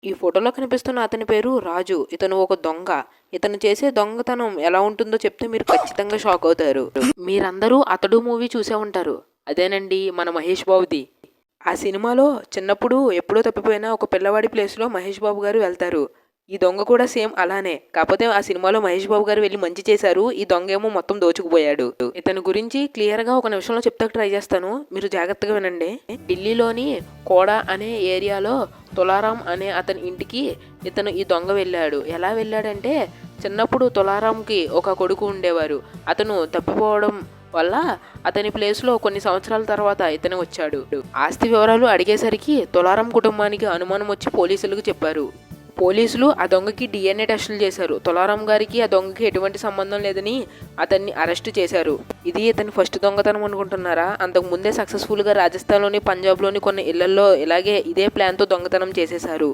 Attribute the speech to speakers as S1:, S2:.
S1: ఈ ఫోటోలో కనిపిస్తున్న అతని పేరు రాజు. ఇతను ఒక దొంగ. ఇతను చేసే దొంగతనం ఎలా ఉంటుందో చెప్తే మీరు ఖచ్చితంగా షాక్ అవుతారు. మీరందరూ అతడు మూవీ చూసే ఉంటారు. అదేనండి మన మహేష్ బాబుది. ఆ సినిమాలో చిన్నప్పుడు ఎప్పుడో తప్పిపోయిన ఒక పిల్లవాడి ప్లేస్లో మహేష్ బాబు గారు వెళ్తారు. ఈ దొంగ కూడా సేమ్ అలానే. కాకపోతే ఆ సినిమాలో మహేష్ బాబు గారు వెళ్ళి మంచి చేశారు. ఈ దొంగ ఏమో మొత్తం దోచుకుపోయాడు. ఇతని గురించి క్లియర్గా ఒక నిమిషంలో చెప్తాకు ట్రై చేస్తాను. మీరు జాగ్రత్తగా వినండి. ఢిల్లీలోని కోడా అనే ఏరియాలో తులారాం అనే అతని ఇంటికి ఇతను ఈ దొంగ వెళ్ళాడు. ఎలా వెళ్ళాడంటే, చిన్నప్పుడు తులారాంకి ఒక కొడుకు ఉండేవారు. అతను తప్పిపోవడం వల్ల అతని ప్లేస్లో కొన్ని సంవత్సరాల తర్వాత ఇతను వచ్చాడు. ఆస్తి వివరాలు అడిగేసరికి తులారాం కుటుంబానికి అనుమానం వచ్చి పోలీసులకు చెప్పారు. పోలీసులు ఆ దొంగకి DNA టెస్టులు చేశారు. తులారాం గారికి ఆ దొంగకి ఎటువంటి సంబంధం లేదని అతన్ని అరెస్ట్ చేశారు. ఇది ఇతని ఫస్ట్ దొంగతనం అనుకుంటున్నారా? అంతకు ముందే సక్సెస్ఫుల్గా రాజస్థాన్లోని పంజాబ్లోని కొన్ని ఇళ్లలో ఇలాగే ఇదే ప్లాన్తో దొంగతనం చేసేశారు.